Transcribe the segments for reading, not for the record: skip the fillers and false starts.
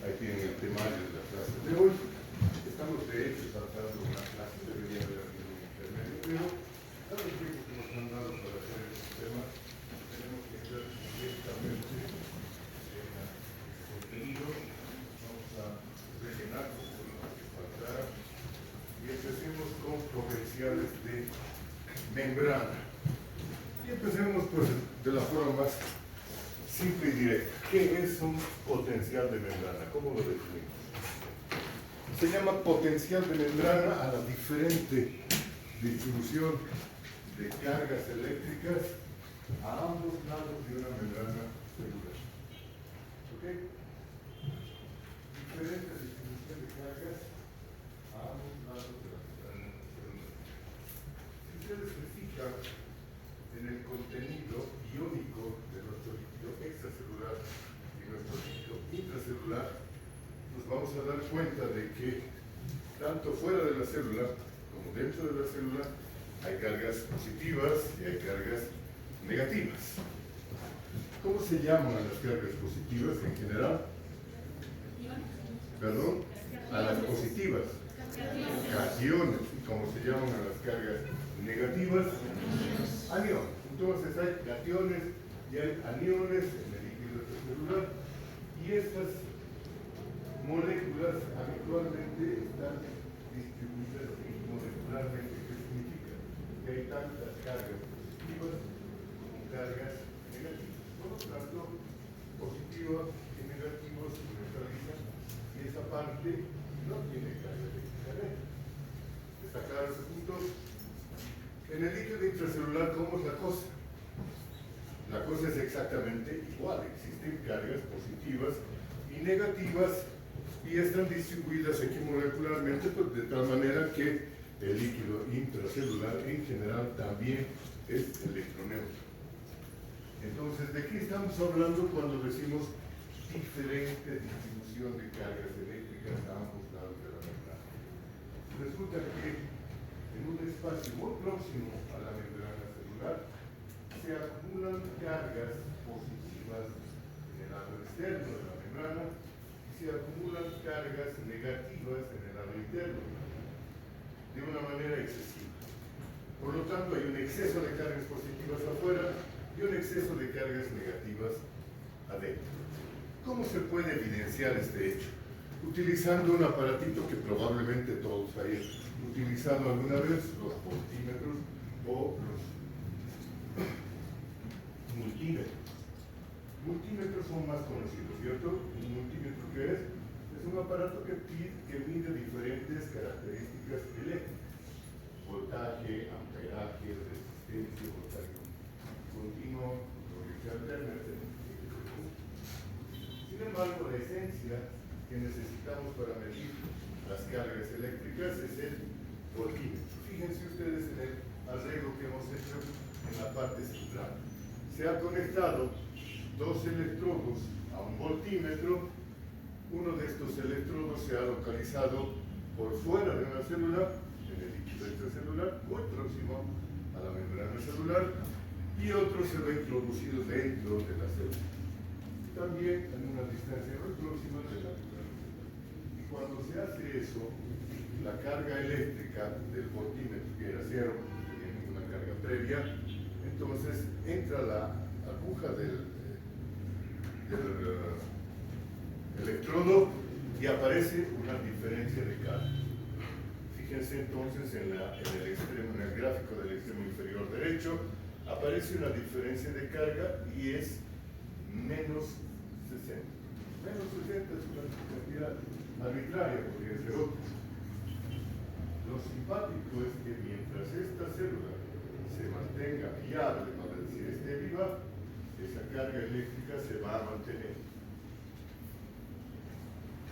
Ahí tienen el temario de la clase de hoy. Estamos de hecho saltando una clase, debería haber habido un intermedio, pero dado el tiempo que nos han dado para hacer estos temas, tenemos que entrar directamente en el contenido. Vamos a rellenar con lo que faltará y empecemos con potenciales de membrana. Y empecemos pues de la forma más simple y directa. ¿Qué es un potencial de membrana? ¿Cómo lo definimos? Se llama potencial de membrana a la diferente distribución de cargas eléctricas a ambos lados de una membrana celular. ¿Ok? Diferente distribución de cargas a ambos lados de la membrana celular. Si ustedes se fijan en el contenido iónico de nuestro líquido extracelular y nuestro líquido intracelular, nos vamos a dar cuenta de que tanto fuera de la célula como dentro de la célula hay cargas positivas y hay cargas negativas. ¿Cómo se llaman a las cargas positivas en general? ¿Perdón? A las positivas. Cationes. ¿Y cómo se llaman a las cargas negativas? Aniones. Entonces hay cationes y hay aniones en el líquido extracelular y estas moléculas habitualmente están distribuidas molecularmente. ¿Qué significa? Que hay tantas cargas positivas como cargas negativas. Por lo tanto, positivos y negativos se neutralizan y esa parte no tiene carga eléctrica dentro. ¿Está claro ese punto? En el líquido intracelular, ¿cómo es la cosa? La cosa es exactamente igual. Existen cargas positivas y negativas y están distribuidas aquí molecularmente pues, de tal manera que el líquido intracelular en general también es electroneutro. Entonces, ¿de qué estamos hablando cuando decimos diferente distribución de cargas eléctricas a ambos lados de la membrana? Resulta que en un espacio muy próximo a la membrana celular se acumulan cargas positivas en el lado externo de la membrana y se acumulan cargas negativas en el lado interno de una manera excesiva. Por lo tanto, hay un exceso de cargas positivas afuera y un exceso de cargas negativas adentro. ¿Cómo se puede evidenciar este hecho? Utilizando un aparatito que probablemente todos hayan utilizado alguna vez, los voltímetros o los multímetros. Multímetros son más conocidos, ¿cierto? ¿Un multímetro qué es? Es un aparato que mide diferentes características eléctricas. Voltaje, amperaje, resistencia, voltaje continuo, corriente alterna, etc. Sin embargo, la esencia que necesitamos para medir las cargas eléctricas es el voltímetro. Fíjense ustedes en el arreglo que hemos hecho en la parte central. Se ha conectado dos electrodos a un voltímetro. Uno de estos electrodos se ha localizado por fuera de una célula, en el líquido extracelular, muy próximo a la membrana celular, y otro se lo ha introducido dentro de la célula, también en una distancia muy próxima de la membrana celular. Y cuando se hace eso, la carga eléctrica del voltímetro, que era cero, no tenía ninguna carga previa, entonces entra la aguja del electrodo y aparece una diferencia de carga. Fíjense entonces en el extremo, en el gráfico del extremo inferior derecho, aparece una diferencia de carga y es menos 60. Menos 60 es una cantidad arbitraria, podría ser otra. Lo simpático es que mientras esta célula se mantenga viable, para decir esté viva, esa carga eléctrica se va a mantener.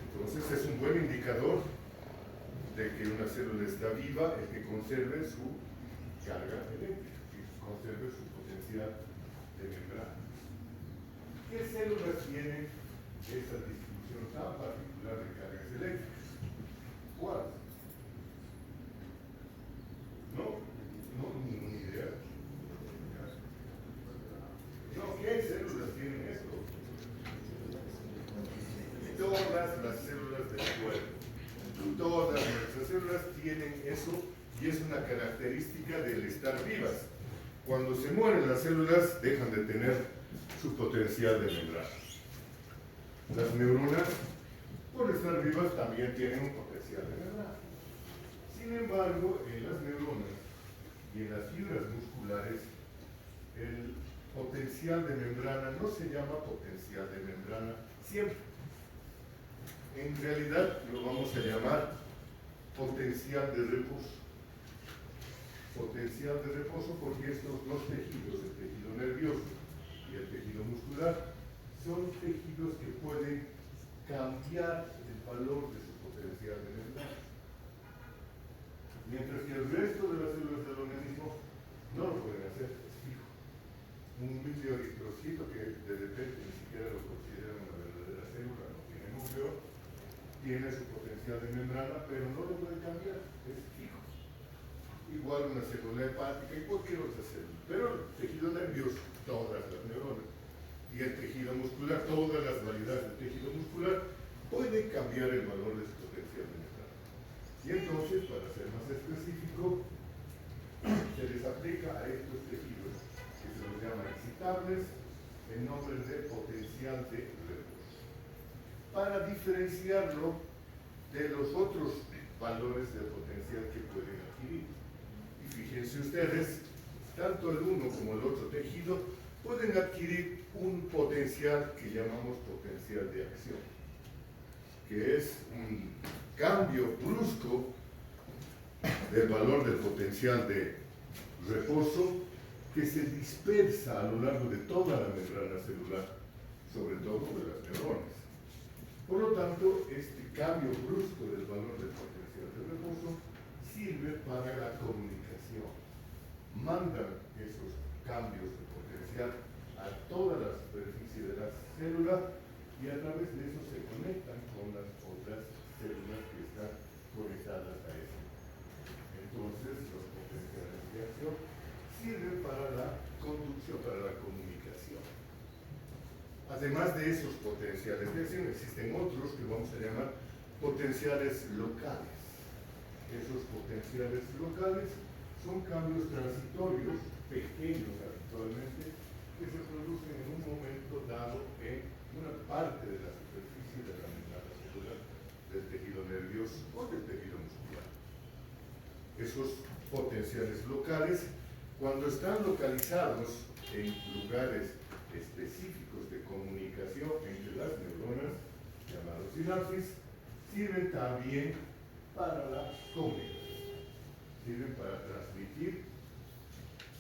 Entonces es un buen indicador de que una célula está viva, el que conserve su carga eléctrica, que conserve su potencial de membrana. ¿Qué células tienen esa distribución tan particular de cargas eléctricas? ¿Cuáles? No, ninguna idea. No, ¿qué células tienen esto? todas las células del cuerpo. Todas nuestras células tienen eso y es una característica del estar vivas. Cuando se mueren las células dejan de tener su potencial de membrana. Las neuronas, por estar vivas, también tienen un potencial de membrana. Sin embargo, en las neuronas y en las fibras musculares, el potencial de membrana no se llama potencial de membrana siempre. En realidad lo vamos a llamar potencial de reposo. Potencial de reposo porque estos dos tejidos, el tejido nervioso y el tejido muscular, son tejidos que pueden cambiar el valor de su potencial de membrana. Mientras que el resto de las células del organismo no lo pueden hacer, es fijo. Un microeritrocito que de repente ni siquiera lo consideran una verdadera célula, no tiene núcleo, tiene su potencial de membrana, pero no lo puede cambiar, es fijo. Igual una célula hepática y cualquier otra célula. Pero el tejido nervioso, todas las neuronas, y el tejido muscular, todas las variedades del tejido muscular, pueden cambiar el valor de su potencial de membrana. Y entonces, para ser más específico, se les aplica a estos tejidos, que se los llama excitables, el nombre de potencial de reposo, para diferenciarlo de los otros valores de potencial que pueden adquirir. Y fíjense ustedes, tanto el uno como el otro tejido pueden adquirir un potencial que llamamos potencial de acción, que es un cambio brusco del valor del potencial de reposo que se dispersa a lo largo de toda la membrana celular, sobre todo de las neuronas. Por lo tanto, este cambio brusco del valor del potencial de reposo sirve para la comunicación. Mandan esos cambios de potencial a toda la superficie de la célula y a través de eso se conectan con las otras células que están conectadas a eso. Entonces, los potenciales de acción sirven para la conducción, para la comunicación. Además de esos potenciales de acción, existen otros que vamos a llamar potenciales locales. Esos potenciales locales son cambios transitorios, pequeños habitualmente, que se producen en un momento dado en una parte de la superficie de la membrana celular del tejido nervioso o del tejido muscular. Esos potenciales locales, cuando están localizados en lugares específicos de comunicación entre las neuronas, llamados sinapsis, sirven también para la comunicación, sirven para transmitir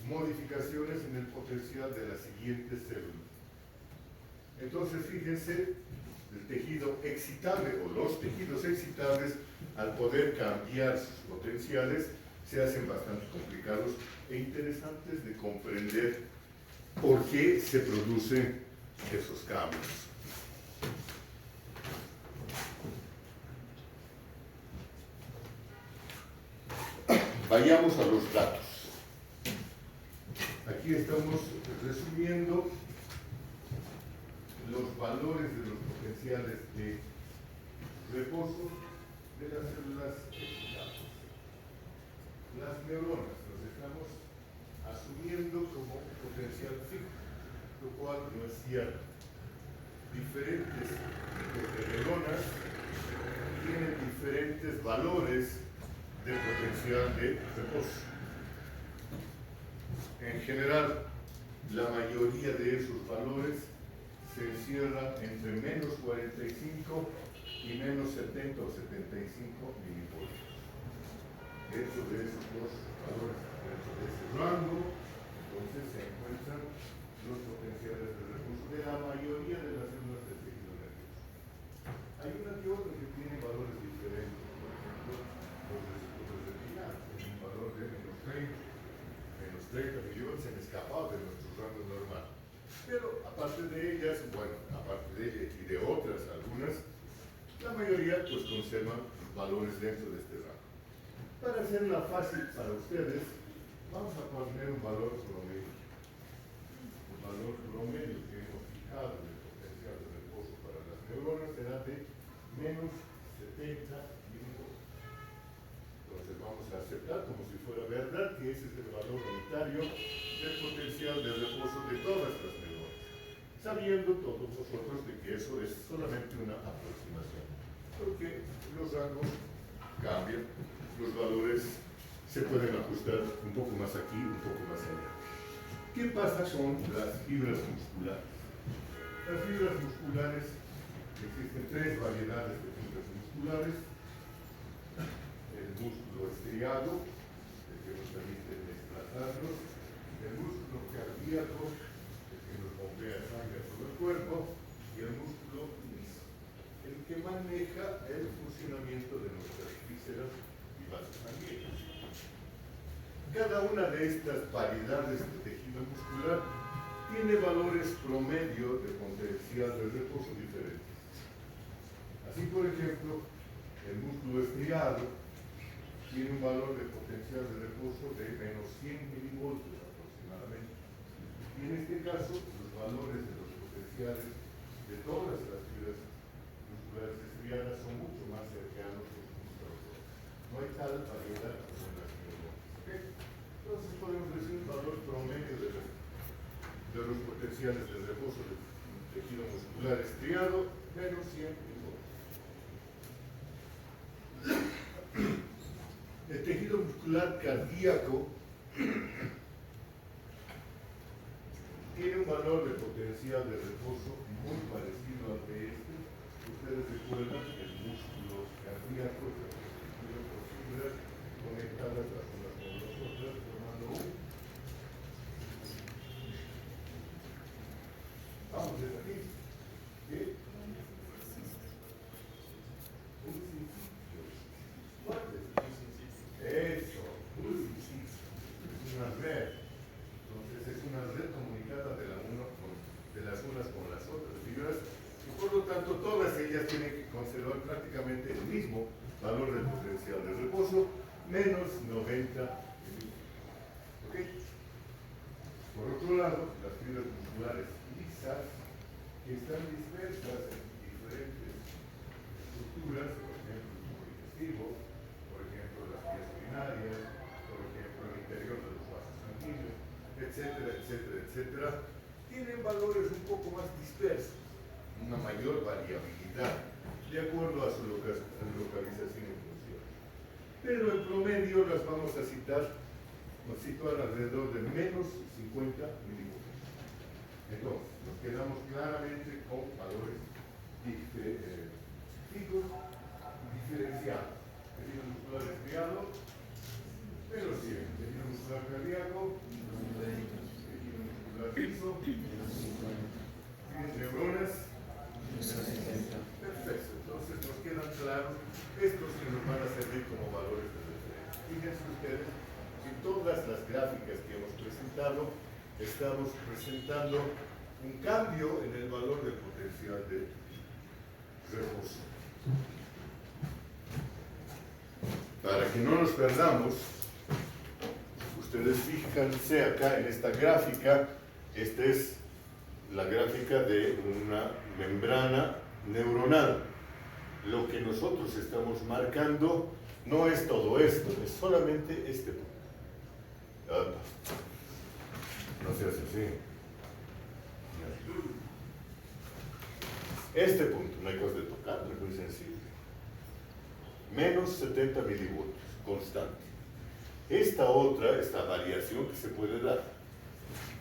modificaciones en el potencial de las siguientes células. Entonces, fíjense, el tejido excitable o los tejidos excitables, al poder cambiar sus potenciales, se hacen bastante complicados e interesantes de comprender por qué se producen esos cambios. Vayamos a los datos. Aquí estamos resumiendo los valores de los potenciales de reposo de las células excitables. Las neuronas las estamos asumiendo como un potencial fijo, lo cual no es cierto. Diferentes tipos de neuronas tienen diferentes valores de potencial de reposo. En general, la mayoría de esos valores se encierran entre menos 45 y menos 70 o 75 milivoltios. Dentro de esos dos valores, dentro de ese rango, entonces se encuentran los potenciales de reposo de la mayoría de las células del tejido nervioso. Hay una que otra que tiene valores diferentes, por ejemplo, los receptores retinianos, tienen un valor de menos 30 millones se han escapado de nuestro rango normal. Pero aparte de ellas, bueno, aparte de ellas y de otras, algunas, la mayoría pues conservan valores dentro de este rango. Para hacerla fácil para ustedes, vamos a poner un valor promedio. Un valor promedio que hemos fijado en el potencial de reposo para las neuronas será de menos 70 milivoltios. Entonces vamos a aceptar como si fuera verdad que ese es el valor unitario del potencial de reposo de todas las neuronas, sabiendo todos nosotros de que eso es solamente una aproximación, porque los rangos cambian, los valores se pueden ajustar un poco más aquí, un poco más allá. ¿Qué pasa con las fibras musculares? Las fibras musculares, existen tres variedades de fibras musculares: el músculo estriado, el que nos permite desplazarnos; el músculo cardíaco, el que nos bombea sangre a todo el cuerpo; y el músculo liso, el que maneja el funcionamiento de nuestras vísceras y vasos sanguíneos. Cada una de estas variedades de tejido muscular tiene valores promedio de potencial de reposo diferentes. Así, por ejemplo, el músculo estriado tiene un valor de potencial de reposo de menos 100 milivoltios aproximadamente. Y en este caso, los valores de los potenciales de todas las fibras musculares estriadas son mucho más cercanos los unos a los otros. No hay tal variedad como en las neuronas. ¿Okay? Entonces podemos decir un valor promedio de los potenciales de reposo del tejido muscular estriado menos 100 milivoltios. El tejido muscular cardíaco tiene un valor de potencial de reposo muy parecido al de este. Ustedes recuerdan el músculo cardíaco, que es constituido por fibras conectadas las unas con las otras, formando un. Vamos desde aquí. ¿Qué? Un sitio. ¿Cuánto? Eso, es una red. Entonces es una red comunicada de las unas con las otras fibras, y por lo tanto todas ellas tienen que conservar prácticamente el mismo valor del potencial de reposo, menos 90 milivoltios. ¿Ok? Por otro lado, las fibras musculares lisas, que están dispersas en diferentes estructuras, por ejemplo el tubo digestivo, por ejemplo las vías urinarias, por ejemplo el interior de los vasos sanguíneos, etcétera, etcétera, etcétera, tienen valores un poco más dispersos, una mayor variabilidad, de acuerdo a su localización y función. Pero en promedio las vamos a situar alrededor de menos 50 milivoltios. Entonces, nos quedamos claramente con valores fijos, diferenciados. Tejido muscular estriado, menos 100. Tejido muscular cardíaco, tejido muscular liso, neuronas. Perfecto. Entonces nos quedan claros estos que nos van a servir como valores de referencia. Fíjense ustedes que en todas las gráficas que hemos presentado estamos presentando un cambio en el valor del potencial de reposo. Para que no nos perdamos, ustedes fíjense acá en esta gráfica. Esta es la gráfica de una membrana neuronal. Lo que nosotros estamos marcando no es todo esto, es solamente este punto. No seas así. Este punto, no hay cosa de tocar, es muy sensible. Menos 70 milivoltios, constante. Esta variación que se puede dar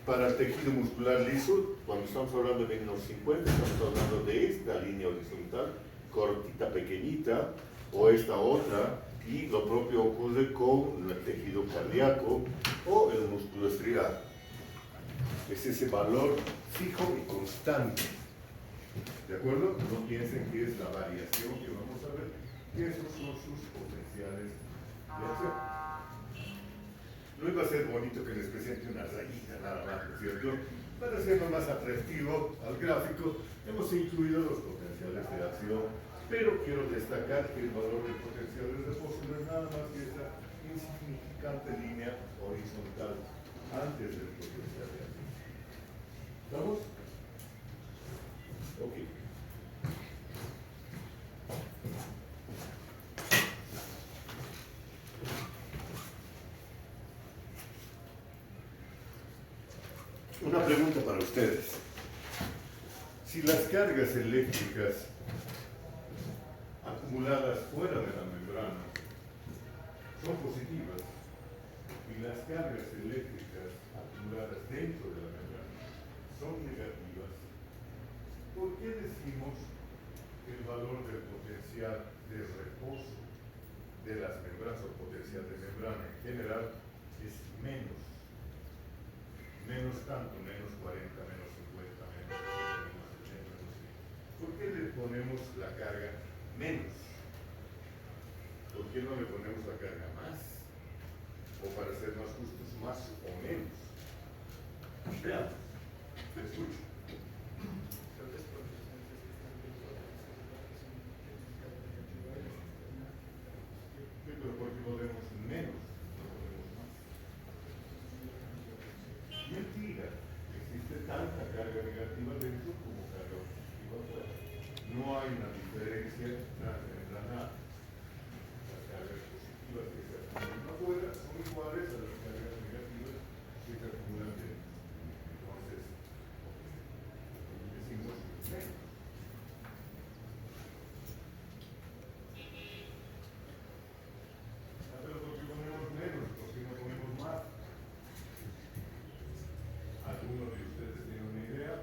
para el tejido muscular liso, cuando estamos hablando de menos 50, estamos hablando de esta línea horizontal, cortita, pequeñita, o esta otra, y lo propio ocurre con el tejido cardíaco o el músculo estriado. Es ese valor fijo y constante. ¿De acuerdo? No piensen que es la variación que vamos a ver, que esos son sus potenciales de acción. No iba a ser bonito que les presente una rayita nada más, ¿no es cierto? Para hacerlo más atractivo al gráfico, hemos incluido los potenciales de acción, pero quiero destacar que el valor del potencial de reposo no es nada más que esta insignificante línea horizontal antes del potencial de acción. ¿Estamos? Ok. Una pregunta para ustedes. Si las cargas eléctricas acumuladas fuera de la membrana son positivas y las cargas eléctricas acumuladas dentro de la membrana son negativas, ¿por qué decimos que el valor del potencial de reposo de las membranas o potencial de membrana en general es menos? Menos tanto, menos 40, menos 50, menos 60, menos 80, menos 100. ¿Por qué le ponemos la carga menos? ¿Por qué no le ponemos la carga más? O para ser más justos, más o menos. Veamos, te escucho. Pero porque volvemos menos, no volvemos más. Mentira, existe tanta carga negativa dentro como carga positiva afuera. No hay una diferencia entre nada. Las cargas positivas que se acumulan afuera son iguales a las cargas negativas que se acumulan dentro. Entonces, decimos menos. Pero ¿por qué ponemos menos? ¿Por qué no ponemos más? ¿Alguno de ustedes tiene una idea?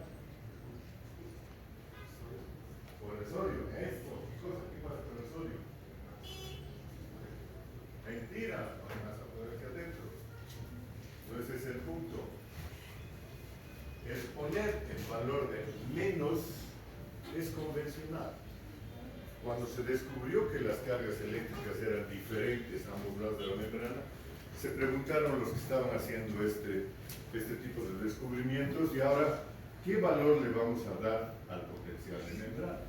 Por el sodio, esto, ¿qué pasa con el sodio? Mentira, no hay más afuera que adentro. Entonces ese es el punto. El poner el valor de menos es convencional. Cuando se descubrió que las cargas eléctricas eran diferentes a ambos lados de la membrana, se preguntaron los que estaban haciendo este tipo de descubrimientos, y ahora, ¿qué valor le vamos a dar al potencial de membrana?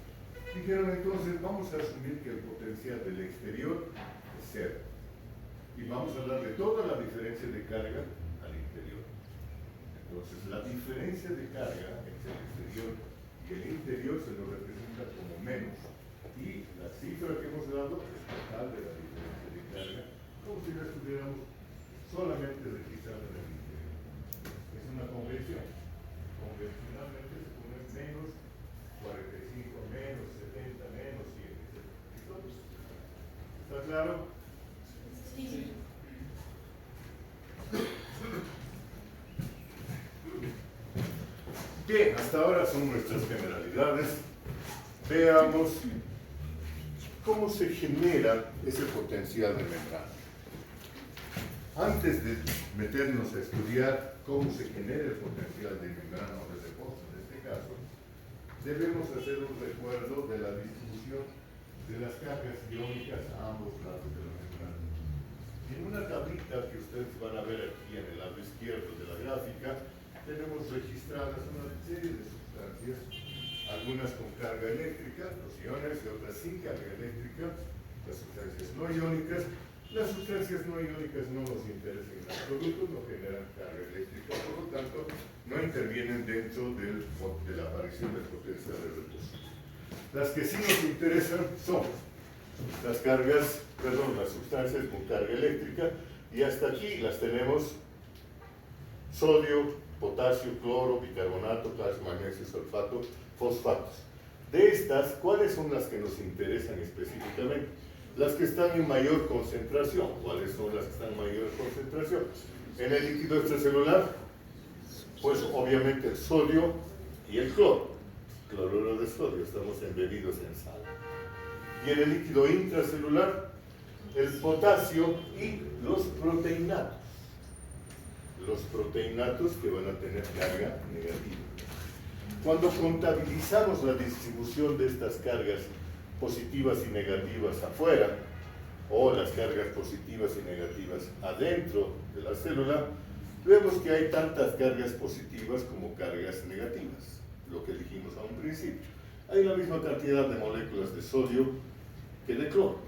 Dijeron entonces, vamos a asumir que el potencial del exterior es cero, y vamos a darle toda la diferencia de carga al interior. Entonces, la diferencia de carga entre el exterior y el interior se lo representa como menos. Y la cifra que hemos dado es total de la diferencia de carga, como si la estuviéramos solamente registrando en el interior. Es una convención. Convencionalmente se pone menos 45, menos 70, menos 100, etc. ¿Está claro? Sí. Bien, hasta ahora son nuestras generalidades. Veamos cómo se genera ese potencial de membrana. Antes de meternos a estudiar cómo se genera el potencial de membrana o de reposo, en este caso, debemos hacer un recuerdo de la distribución de las cargas iónicas a ambos lados de la membrana. En una tablita que ustedes van a ver aquí en el lado izquierdo de la gráfica, tenemos registradas una serie de sustancias, algunas con carga eléctrica, los iones, y otras sin carga eléctrica, las sustancias no iónicas. Las sustancias no iónicas no nos interesan en absoluto, no generan carga eléctrica, por lo tanto, no intervienen dentro de la aparición del potencial de reposo. Las que sí nos interesan son las sustancias con carga eléctrica, y hasta aquí las tenemos: sodio, potasio, cloro, bicarbonato, calcio, magnesio, sulfato, fosfatos. De estas, ¿cuáles son las que nos interesan específicamente? Las que están en mayor concentración. ¿Cuáles son las que están en mayor concentración? En el líquido extracelular, pues obviamente el sodio y el cloro. Cloruro de sodio, estamos embebidos en sal. Y en el líquido intracelular, el potasio y los proteinatos. Los proteinatos que van a tener carga negativa. Cuando contabilizamos la distribución de estas cargas positivas y negativas afuera, o las cargas positivas y negativas adentro de la célula, vemos que hay tantas cargas positivas como cargas negativas, lo que dijimos a un principio. Hay la misma cantidad de moléculas de sodio que de cloro,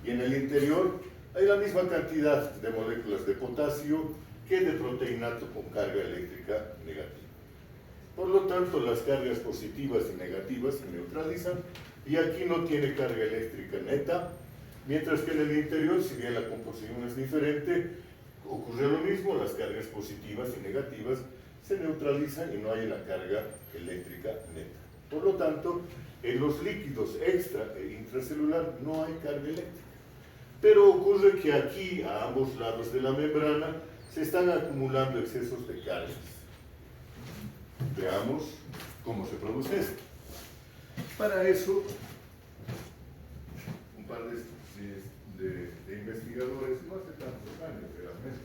y en el interior hay la misma cantidad de moléculas de potasio que de proteinato con carga eléctrica negativa. Por lo tanto, las cargas positivas y negativas se neutralizan, y aquí no tiene carga eléctrica neta, mientras que en el interior, si bien la composición es diferente, ocurre lo mismo. Las cargas positivas y negativas se neutralizan y no hay una carga eléctrica neta. Por lo tanto, en los líquidos extra e intracelular no hay carga eléctrica. Pero ocurre que aquí, a ambos lados de la membrana, se están acumulando excesos de cargas. Veamos cómo se produce esto. Para eso, un par de investigadores, no hace tantos años realmente,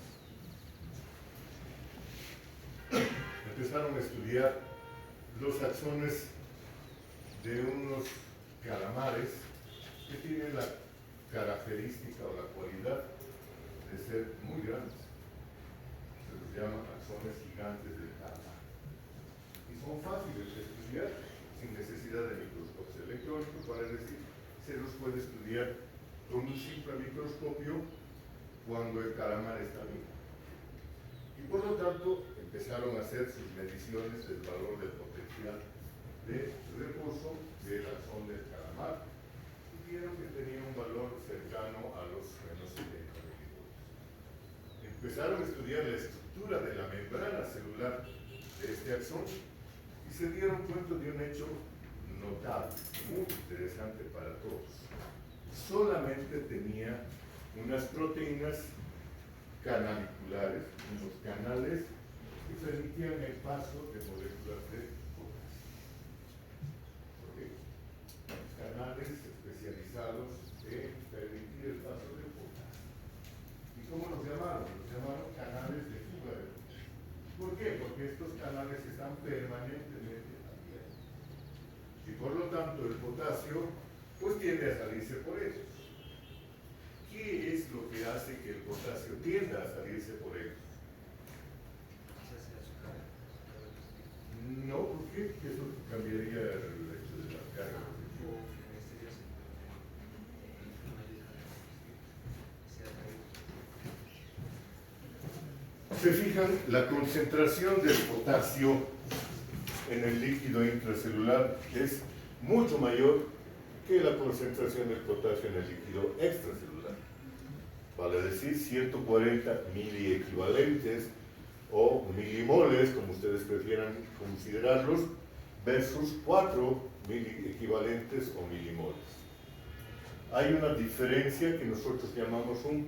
empezaron a estudiar los axones de unos calamares que tienen la característica o la cualidad de ser muy grandes. Se los llama axones gigantes del calamar. Y son fáciles de estudiar sin necesidad de microscopios electrónicos, para decir, se los puede estudiar con un simple microscopio cuando el calamar está vivo. Y por lo tanto, empezaron a hacer sus mediciones del valor del potencial de reposo del axón del calamar y vieron que tenía un valor cercano a los menos 70 milivolts. Empezaron a estudiar la estructura de la membrana celular de este axón y se dieron cuenta de un hecho notable, muy interesante para todos. Solamente tenía unas proteínas canaliculares, unos canales que permitían el paso de moléculas de potasio. ¿Okay? Canales especializados en permitir el paso del potasio. ¿Y cómo los llamaron? Los llamaron canales de fuga de potasio. ¿Por qué? Porque estos canales están permanentemente abiertos. Y por lo tanto el potasio pues tiende a salirse por ellos. ¿Qué es lo que hace que el potasio tienda a salirse por ellos? No, ¿por qué? Eso cambiaría el hecho de la carga positiva. Se fijan, la concentración del potasio en el líquido intracelular es mucho mayor que la concentración del potasio en el líquido extracelular. Vale decir, 140 miliequivalentes o milimoles, como ustedes prefieran considerarlos, versus 4 miliequivalentes o milimoles. Hay una diferencia que nosotros llamamos un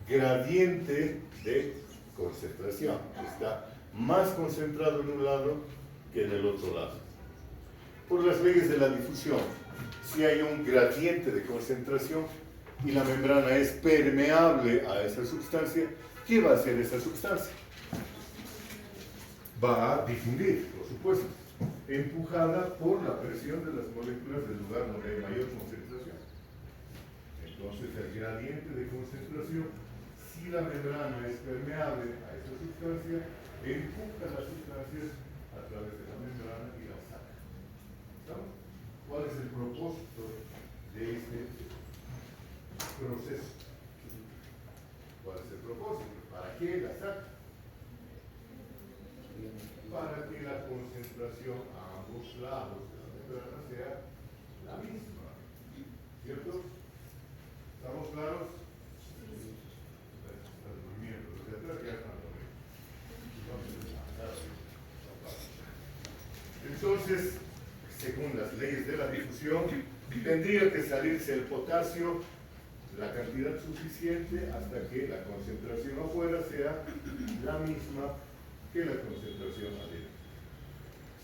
gradiente de concentración. Está más concentrado en un lado que en el otro lado. Por las leyes de la difusión, si hay un gradiente de concentración y la membrana es permeable a esa sustancia, ¿qué va a hacer esa sustancia? Va a difundir, por supuesto, empujada por la presión de las moléculas del lugar donde hay mayor concentración. Entonces, el gradiente de concentración, si la membrana es permeable a esa sustancia, empuja las sustancias a través de la membrana y las saca. ¿Estamos? ¿Cuál es el propósito de este proceso? ¿Cuál es el propósito? ¿Para qué la saca? Para que la concentración a ambos lados de la membrana sea la misma. ¿Cierto? ¿Estamos claros? Están durmiendo. Los de atrás ya están durmiendo. Entonces, según las leyes de la difusión, tendría que salirse el potasio la cantidad suficiente hasta que la concentración afuera sea la misma que la concentración adentro.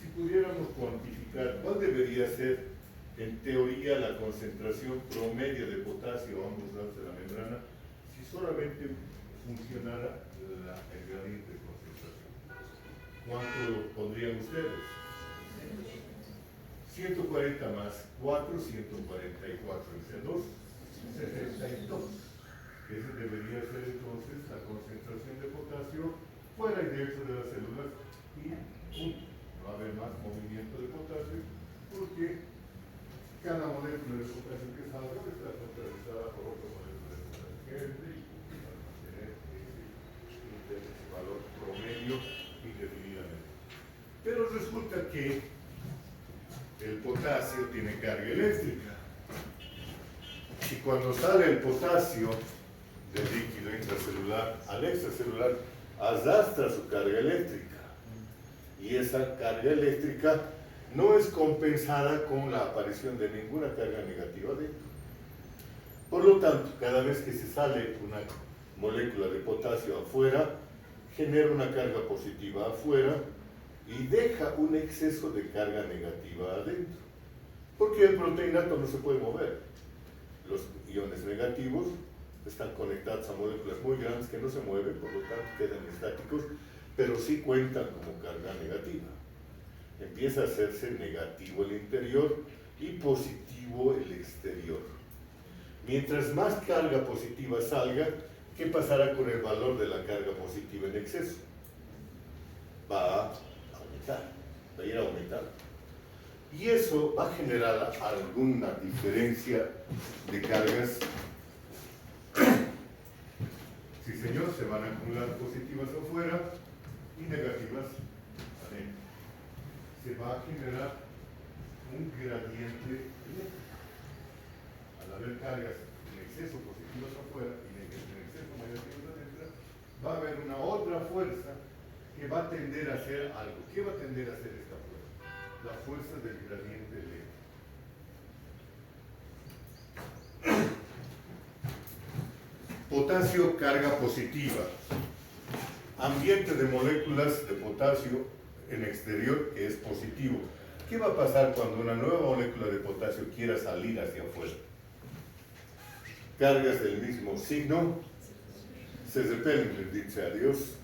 Si pudiéramos cuantificar cuál debería ser en teoría la concentración promedio de potasio a ambos lados de la membrana, si solamente funcionara el gradiente de concentración, ¿cuánto pondrían ustedes? 140 más 4, 144 entre 2, 72. Ese debería ser entonces la concentración de potasio fuera y dentro de las células y punto. No va a haber más movimiento de potasio porque cada molécula de potasio que salga está neutralizada por otra molécula de potasio que entre y va a mantener ese valor promedio indefinidamente. Pero resulta que el potasio tiene carga eléctrica. Y cuando sale el potasio del líquido intracelular al extracelular, arrastra su carga eléctrica. y esa carga eléctrica no es compensada con la aparición de ninguna carga negativa dentro. Por lo tanto, cada vez que se sale una molécula de potasio afuera, genera una carga positiva afuera y deja un exceso de carga negativa adentro. Porque el proteinato no se puede mover. Los iones negativos están conectados a moléculas muy grandes que no se mueven, por lo tanto quedan estáticos, pero sí cuentan como carga negativa. Empieza a hacerse negativo el interior y positivo el exterior. Mientras más carga positiva salga, ¿qué pasará con el valor de la carga positiva en exceso? Va a aumentar, va a ir aumentando. Y eso va a generar alguna diferencia de cargas. Sí, señor, se van a acumular positivas afuera y negativas adentro. Se va a generar un gradiente eléctrico. Al haber cargas en exceso positivas afuera y en exceso negativas adentro, va a haber una otra fuerza que va a tender a hacer algo. ¿Qué va a tender a hacer esta fuerza? La fuerza del gradiente eléctrico. Potasio, carga positiva. Ambiente de moléculas de potasio en exterior que es positivo. ¿Qué va a pasar cuando una nueva molécula de potasio quiera salir hacia afuera? Cargas del mismo signo se repelen, les dice adiós,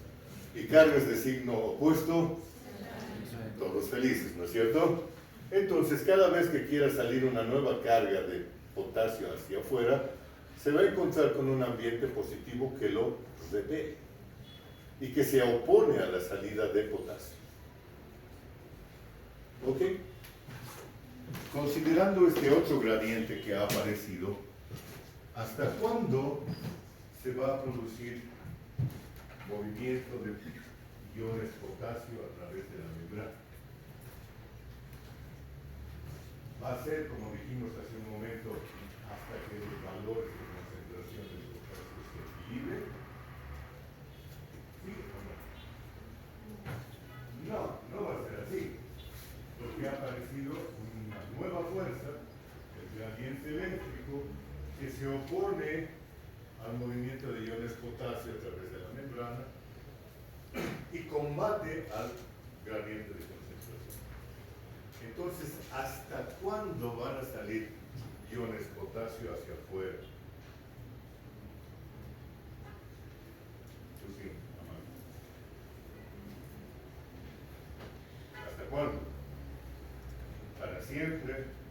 y cargas de signo opuesto, todos felices, ¿no es cierto? Entonces, cada vez que quiera salir una nueva carga de potasio hacia afuera, se va a encontrar con un ambiente positivo que lo repele y que se opone a la salida de potasio. ¿Ok? Considerando este otro gradiente que ha aparecido, ¿hasta cuándo se va a producir movimiento de iones potasio a través de la membrana? Va a ser, como dijimos hace un momento, hasta que los valores de concentración del potasio se equilibren. ¿Sí o no? No, no va a ser así, porque ha aparecido una nueva fuerza, el gradiente eléctrico, que se opone al movimiento de iones potasio a través de la membrana y combate al gradiente de concentración. Entonces, ¿hasta cuándo van a salir iones potasio hacia afuera? Tú sí, Amado. ¿Hasta cuándo? ¿Para siempre?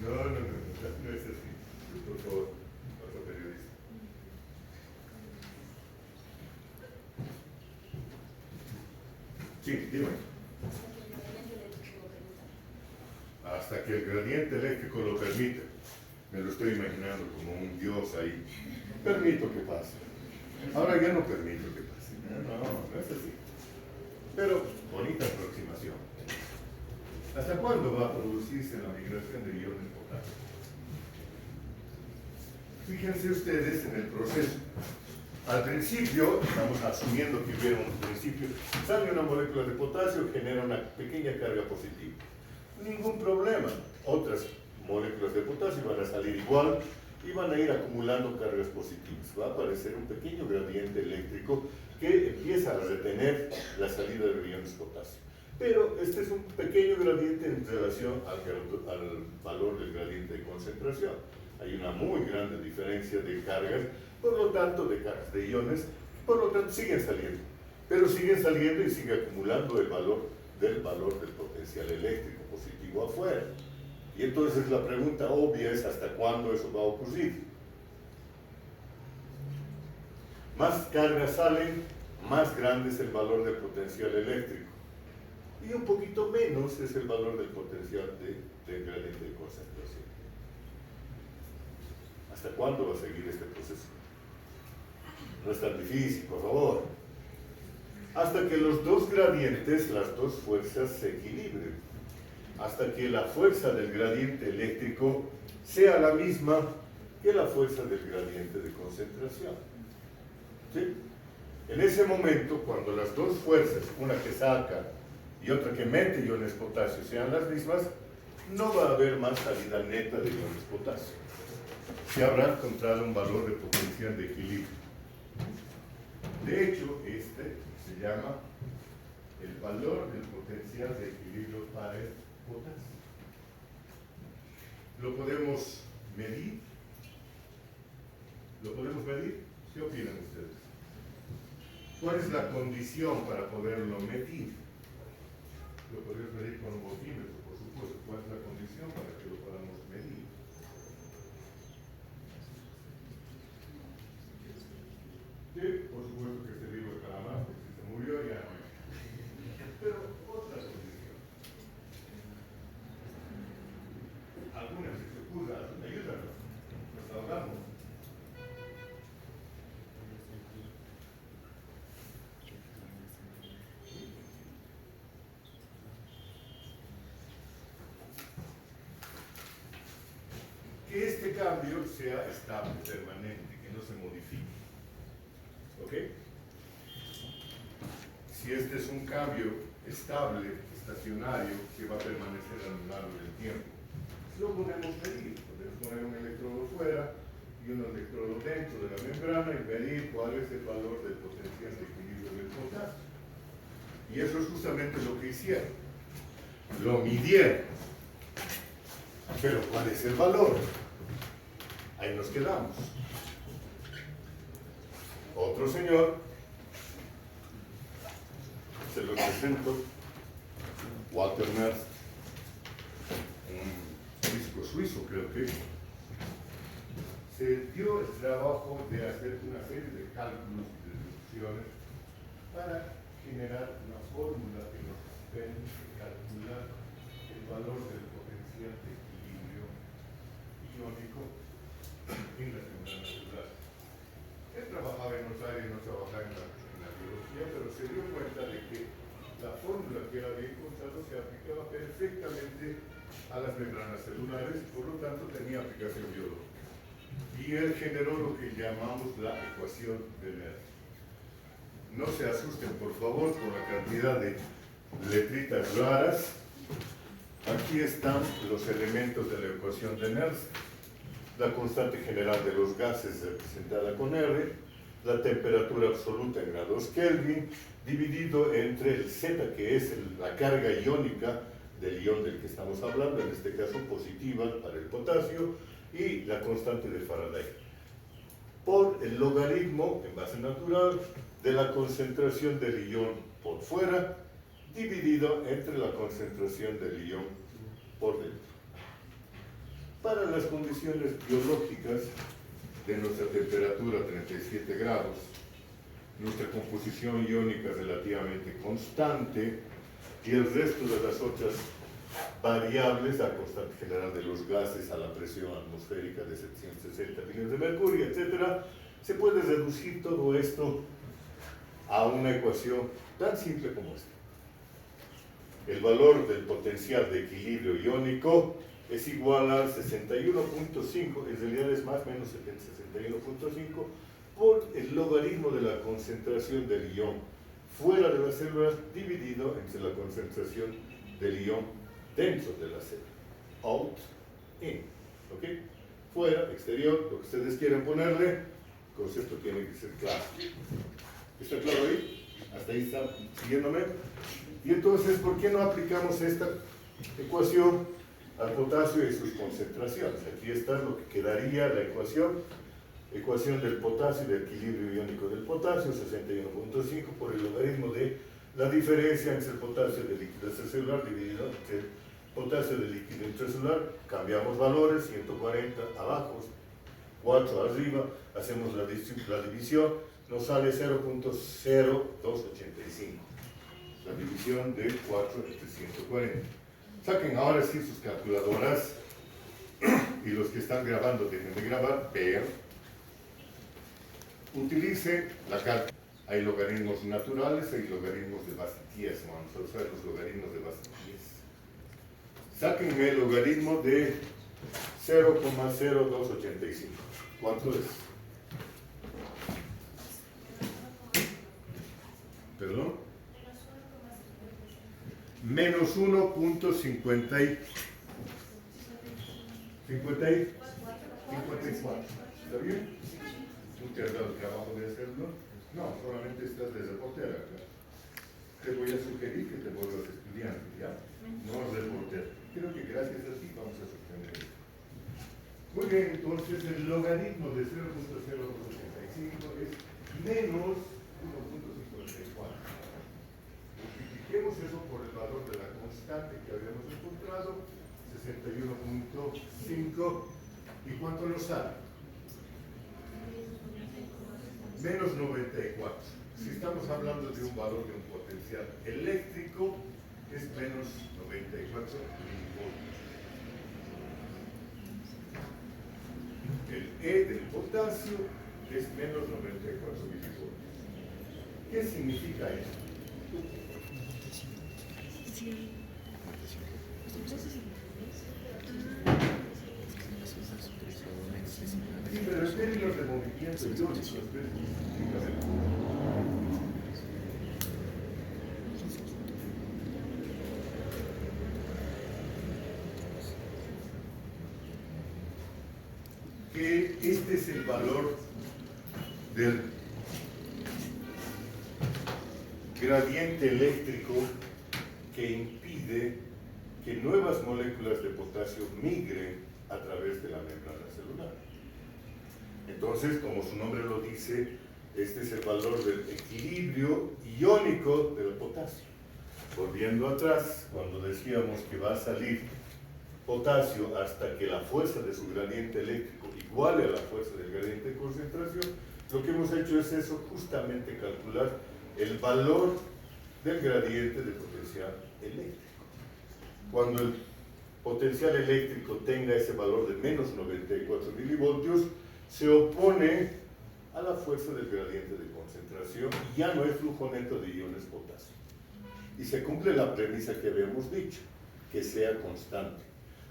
No es así. Por favor, otro periodista. Sí, dime. Hasta que el gradiente eléctrico lo permita. Me lo estoy imaginando como un dios ahí. Permito que pase. Ahora ya no permito que pase. No es así. Pero, bonita aproximación. ¿Hasta cuándo va a producirse la migración de iones potássicos? Fíjense ustedes en el proceso. Al principio, estamos asumiendo que hubiera un principio, sale una molécula de potasio, genera una pequeña carga positiva. Ningún problema. Otras moléculas de potasio van a salir igual y van a ir acumulando cargas positivas. Va a aparecer un pequeño gradiente eléctrico que empieza a retener la salida de iones potasio. Pero este es un pequeño gradiente en relación al valor del gradiente de concentración. Hay una muy grande diferencia de cargas, por lo tanto, de cargas de iones, por lo tanto siguen saliendo. Pero siguen saliendo y sigue acumulando el valor del potencial eléctrico positivo afuera. Y entonces la pregunta obvia es ¿hasta cuándo eso va a ocurrir? Más cargas salen, más grande es el valor del potencial eléctrico. Y un poquito menos es el valor del potencial del gradiente de concentración. ¿Hasta cuándo va a seguir este proceso? No es tan difícil, por favor. Hasta que los dos gradientes, las dos fuerzas se equilibren. Hasta que la fuerza del gradiente eléctrico sea la misma que la fuerza del gradiente de concentración. ¿Sí? En ese momento, cuando las dos fuerzas, una que saca y otra que mete iones potasio, sean las mismas, no va a haber más salida neta de iones potasio. Se habrá encontrado un valor de potencial de equilibrio. De hecho, este se llama el valor del potencial de equilibrio para el potasio. ¿Lo podemos medir? ¿Lo podemos medir? ¿Qué opinan ustedes? ¿Cuál es la condición para poderlo medir? Lo podemos medir con un voltímetro, por supuesto. ¿Cuál es la condición para que lo podamos medir? Sí, por supuesto que este libro está más, porque si se murió ya no. Pero otra condición. Alguna se te ocurra, ayúdanos. Nos ahogamos. Que este cambio sea estable, permanente, que no se modifique. ¿Ok? Si este es un cambio estable, estacionario, que va a permanecer a lo largo del tiempo, lo podemos medir. Podemos poner un electrodo fuera y un electrodo dentro de la membrana y medir cuál es el valor del potencial de equilibrio del potasio. Y eso es justamente lo que hicieron. Lo midieron. Pero ¿cuál es el valor? Ahí nos quedamos. Otro señor, se lo presento, Walter Nernst, un físico suizo creo que, se dio el trabajo de hacer una serie de cálculos y deducciones para generar una fórmula que nos permite calcular el valor del potencial de equilibrio iónico en las membranas celulares. Él trabajaba en Rosario y no trabajaba en la biología, pero se dio cuenta de que la fórmula que él había encontrado se aplicaba perfectamente a las membranas celulares, por lo tanto tenía aplicación biológica. Y él generó lo que llamamos la ecuación de Nernst. No se asusten, por favor, por la cantidad de letritas raras. Aquí están los elementos de la ecuación de Nernst. La constante general de los gases representada con R, la temperatura absoluta en grados Kelvin, dividido entre el Z, que es la carga iónica del ion del que estamos hablando, en este caso positiva para el potasio, y la constante de Faraday, por el logaritmo, en base natural, de la concentración del ion por fuera, dividido entre la concentración del ion por dentro. Para las condiciones biológicas de nuestra temperatura 37 grados, nuestra composición iónica relativamente constante y el resto de las otras variables, la constante general de los gases a la presión atmosférica de 760 millones de mercurio, etc., se puede reducir todo esto a una ecuación tan simple como esta. El valor del potencial de equilibrio iónico es igual a 61.5, en realidad es más o menos 61.5, por el logaritmo de la concentración del ion fuera de las células dividido entre la concentración del ion dentro de la célula. Out, in. ¿Ok? Fuera, exterior, lo que ustedes quieran ponerle, el concepto tiene que ser claro. ¿Está claro ahí? ¿Hasta ahí están siguiéndome? Y entonces, ¿por qué no aplicamos esta ecuación al potasio y sus concentraciones? Aquí está lo que quedaría la ecuación del potasio, del equilibrio iónico del potasio, 61.5 por el logaritmo de la diferencia entre el potasio del líquido extracelular dividido entre el potasio del líquido intracelular. Cambiamos valores, 140 abajo, 4 arriba, hacemos la división, nos sale 0.0285. La división de 4 entre 140. Saquen ahora sí sus calculadoras y los que están grabando dejen de grabar, vean. Utilicen la calculadora. Hay logaritmos naturales, hay logaritmos de base 10. Vamos a usar los logaritmos de base 10. Sáquenme el logaritmo de 0.0285. ¿Cuánto es? menos 1.54. ¿Está bien? ¿Tú te has dado el trabajo de hacerlo? No, solamente estás de reportera acá. Te voy a sugerir que te vuelvas estudiante, ¿ya? No reportero. Creo que gracias a ti vamos a sostener esto. Muy bien, entonces el logaritmo de 0.0285 es menos 1.54. Multipliquemos eso por el valor de la constante que habíamos encontrado, 61.5. ¿Y cuánto nos sale? Menos 94. Si estamos hablando de un valor de un potencial eléctrico, es menos 94 milivoltios. El E del potasio es menos 94 milivoltios. ¿Qué significa esto? Sí, pero en términos de movimiento iónico, específicamente. Que este es el valor del gradiente eléctrico que impide que nuevas moléculas de potasio migren a través de la membrana celular. Entonces, como su nombre lo dice, este es el valor del equilibrio iónico del potasio. Volviendo atrás, cuando decíamos que va a salir potasio hasta que la fuerza de su gradiente eléctrico iguale a la fuerza del gradiente de concentración, lo que hemos hecho es eso, justamente calcular el valor del gradiente de potencial eléctrico. Cuando el potencial eléctrico tenga ese valor de menos 94 milivoltios, se opone a la fuerza del gradiente de concentración y ya no hay flujo neto de iones potasio. Y se cumple la premisa que habíamos dicho, que sea constante.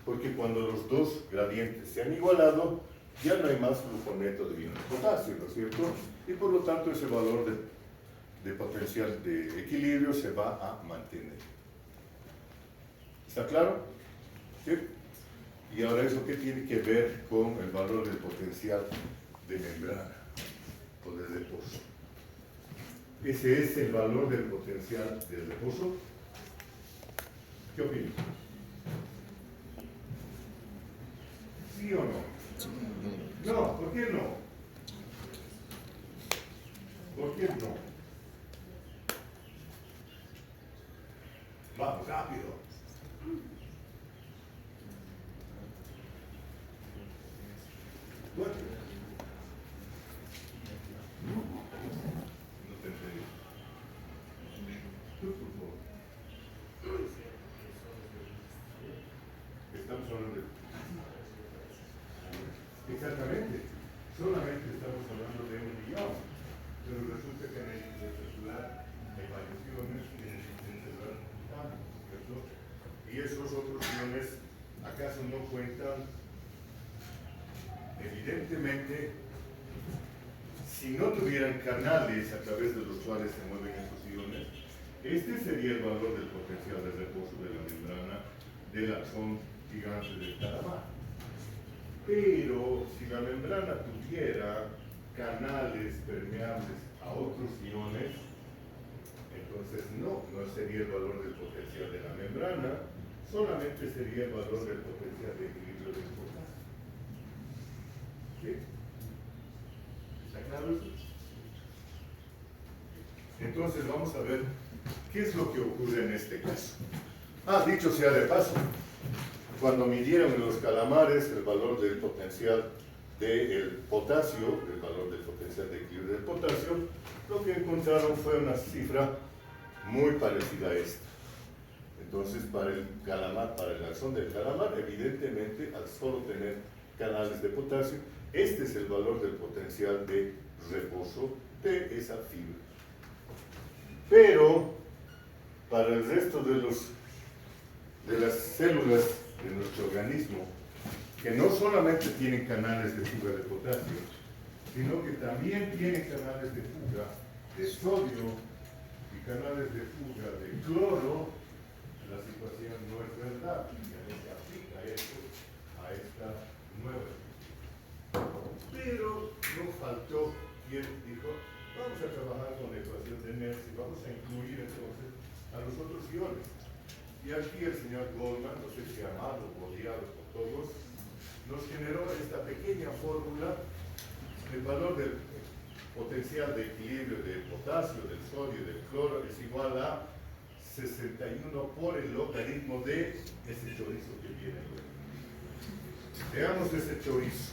Porque cuando los dos gradientes se han igualado, ya no hay más flujo neto de iones potasio, ¿no es cierto? Y por lo tanto ese valor de potencial de equilibrio se va a mantener. ¿Está claro? ¿Sí? Y ahora eso, ¿qué tiene que ver con el valor del potencial de membrana o de reposo? Ese es el valor del potencial de reposo. ¿Qué opinan? ¿Sí o no? No, ¿por qué no? ¿Por qué no? Vamos, rápido. Bueno. No te entendí. Tú, por favor. Estamos hablando de... Exactamente. Solamente estamos hablando de 1 millón. Pero resulta que en el celular hay varios iones y en el celular ¿cierto? Y esos otros iones, ¿acaso no cuentan? Evidentemente, si no tuvieran canales a través de los cuales se mueven estos iones, este sería el valor del potencial de reposo de la membrana del axón gigante del calamar. Pero si la membrana tuviera canales permeables a otros iones, entonces no sería el valor del potencial de la membrana, solamente sería el valor del potencial de equilibrio del potasio. ¿Sí? ¿Está claro eso? Entonces vamos a ver qué es lo que ocurre en este caso. Dicho sea de paso, cuando midieron en los calamares el valor del potencial del potasio, el valor del potencial de equilibrio del potasio, lo que encontraron fue una cifra muy parecida a esta. Entonces, para el calamar, para el axón del calamar, evidentemente, al solo tener canales de potasio, este es el valor del potencial de reposo de esa fibra. Pero, para el resto de las células de nuestro organismo, que no solamente tienen canales de fuga de potasio, sino que también tienen canales de fuga de sodio y canales de fuga de cloro, la situación no es verdad, ya no se aplica esto a esta nueva. Pero no faltó quien dijo, vamos a trabajar con la ecuación de Nernst y vamos a incluir entonces a los otros iones. Y aquí el señor Goldman, no sé si amado o odiado por todos, nos generó esta pequeña fórmula. El valor del potencial de equilibrio del potasio, del sodio y del cloro es igual a 61 por el logaritmo de ese chorizo que viene luego. Veamos ese chorizo.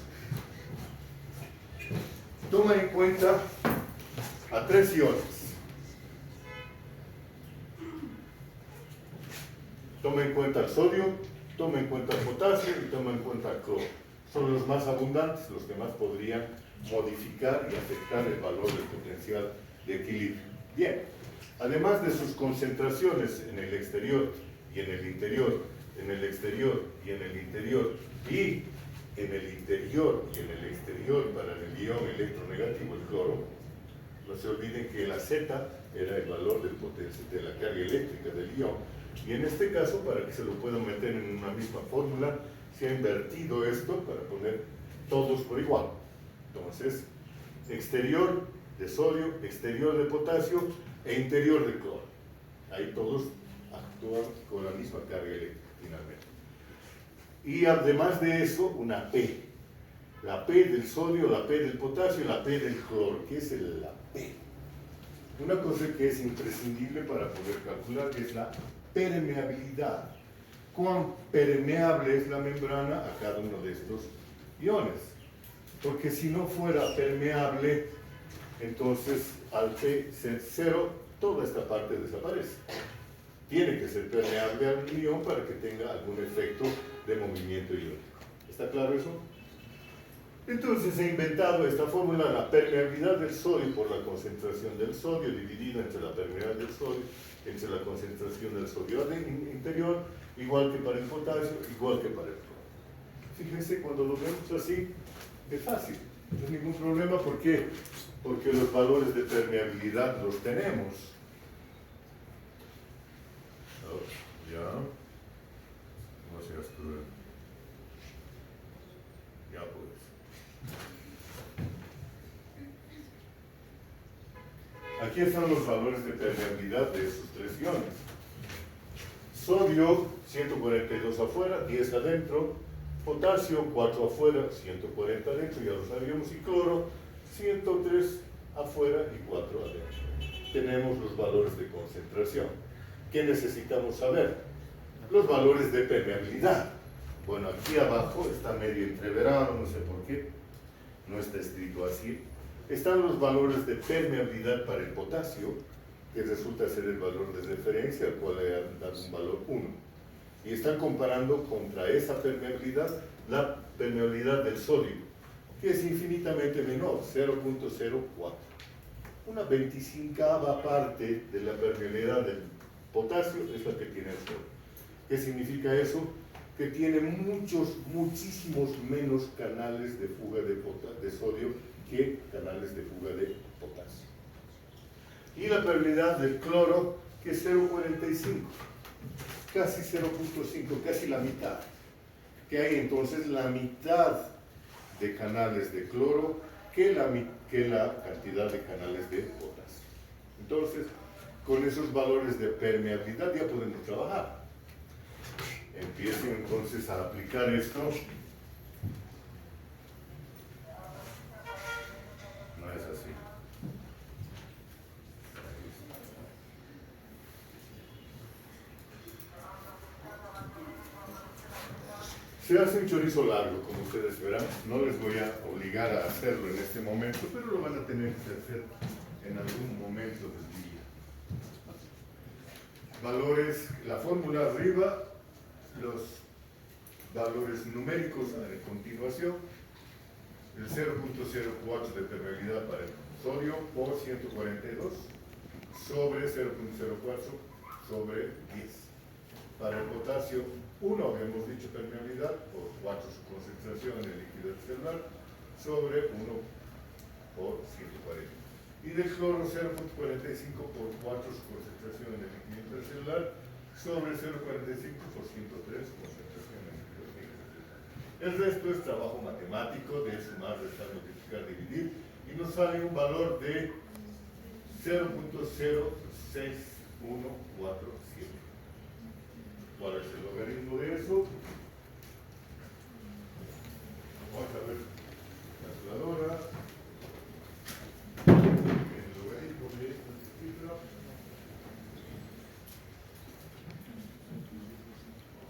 Toma en cuenta a 3 iones. Toma en cuenta el sodio, toma en cuenta el potasio y toma en cuenta el cloro. Son los más abundantes, los que más podrían modificar y afectar el valor del potencial de equilibrio. Bien, además de sus concentraciones en el exterior y en el interior, en el exterior y en el interior, y en el interior y en el exterior para el ion electronegativo, el cloro, no se olviden que la Z era el valor del potencial de la carga eléctrica del ion, y en este caso, para que se lo puedan meter en una misma fórmula, se ha invertido esto para poner todos por igual. Entonces, exterior de sodio, exterior de potasio e interior de cloro. Ahí todos actúan con la misma carga eléctrica finalmente. Y además de eso, una P. La P del sodio, la P del potasio, la P del cloro. ¿Qué es la P? Una cosa que es imprescindible para poder calcular es la permeabilidad. ¿Cuán permeable es la membrana a cada uno de estos iones? Porque si no fuera permeable, entonces al P ser 0, toda esta parte desaparece. Tiene que ser permeable al ion para que tenga algún efecto de movimiento iónico. ¿Está claro eso? Entonces he inventado esta fórmula, la permeabilidad del sodio por la concentración del sodio dividida entre la permeabilidad del sodio, entre la concentración del sodio interior, igual que para el potasio, igual que para el cloro. Fíjense, cuando lo vemos así, es fácil, no hay ningún problema. ¿Por qué? Porque los valores de permeabilidad los tenemos. Ya, no seas cruel. Ya pues. Aquí están los valores de permeabilidad de esos 3 iones. Sodio, 142 afuera, 10 adentro. Potasio, 4 afuera, 140 adentro, ya lo sabíamos. Y cloro, 103 afuera y 4 adentro. Tenemos los valores de concentración. ¿Qué necesitamos saber? Los valores de permeabilidad. Bueno, aquí abajo está medio entreverado, no sé por qué. No está escrito así. Están los valores de permeabilidad para el potasio, que resulta ser el valor de referencia, al cual le han dado un valor 1. Y están comparando contra esa permeabilidad la permeabilidad del sodio, que es infinitamente menor, 0.04. Una 25ª parte de la permeabilidad del potasio es la que tiene el sodio. ¿Qué significa eso? Que tiene muchísimos menos canales de fuga de sodio que canales de fuga de potasio. Y la permeabilidad del cloro, que es 0.45, casi 0.5, casi la mitad. Que hay entonces la mitad de canales de cloro que la cantidad de canales de potasio. Entonces, con esos valores de permeabilidad ya podemos trabajar. Empiezo entonces a aplicar esto. No es así. Se hace un chorizo largo, como ustedes verán. No les voy a obligar a hacerlo en este momento, pero lo van a tener que hacer en algún momento del día. Valores, la fórmula arriba, los valores numéricos a continuación. El 0.04 de permeabilidad para el sodio por 142 sobre 0.04 sobre 10. Para el potasio, 1, habíamos dicho permeabilidad, por 4 su concentración en el líquido celular, sobre 1 por 140. Y del cloro, 0.45 por 4 su concentración en el líquido intercelular, sobre 0,45% 3 concentración en el. El resto es trabajo matemático de sumar, restar, multiplicar, dividir, y nos sale un valor de 0.06147. ¿Cuál es el logaritmo de eso? Vamos a ver la calculadora. El logaritmo de esta cifra.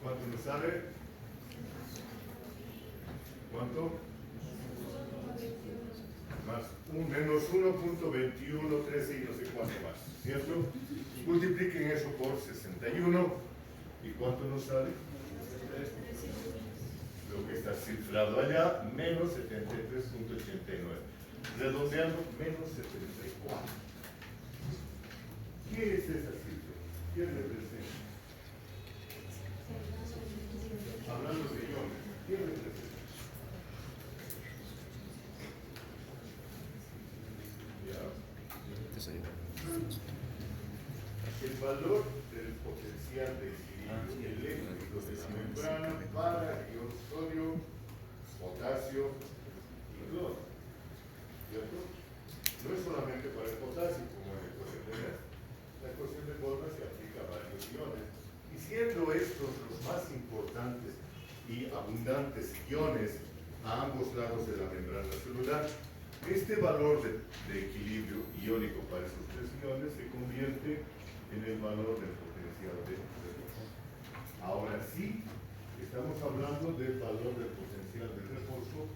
¿Cuánto nos sale? ¿Cuánto? Más menos 1.2113 y no sé cuánto más, ¿cierto? Multipliquen eso por 61 y ¿cuánto nos sale? Lo que está cifrado allá, menos 73.89. Redondeando, menos 74. ¿Qué es esa cifra? ¿Qué representa? Hablando de iones, ¿qué representa? El valor del potencial de equilibrio eléctrico de la membrana para ion sodio, potasio y cloro. ¿Cierto? No es solamente para el potasio, como en la ecuación de gas. La ecuación de Borda se aplica a varios iones. Y siendo estos los más importantes y abundantes iones a ambos lados de la membrana celular, este valor de equilibrio iónico para esos tres iones se convierte en el valor del potencial de reposo. Ahora sí, estamos hablando del valor del potencial de reposo